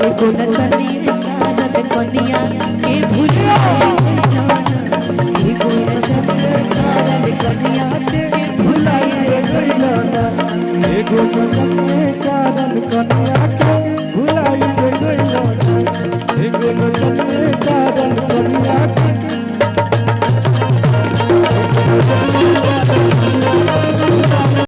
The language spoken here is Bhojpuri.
एगो नचनी कानन कनिया के भुलाई गइलो ना एगो नचनी कानन कनिया के भुलाई गइलो ना एगो नचनी कानन कनिया के भुलाई गइलो ना एगो नचनी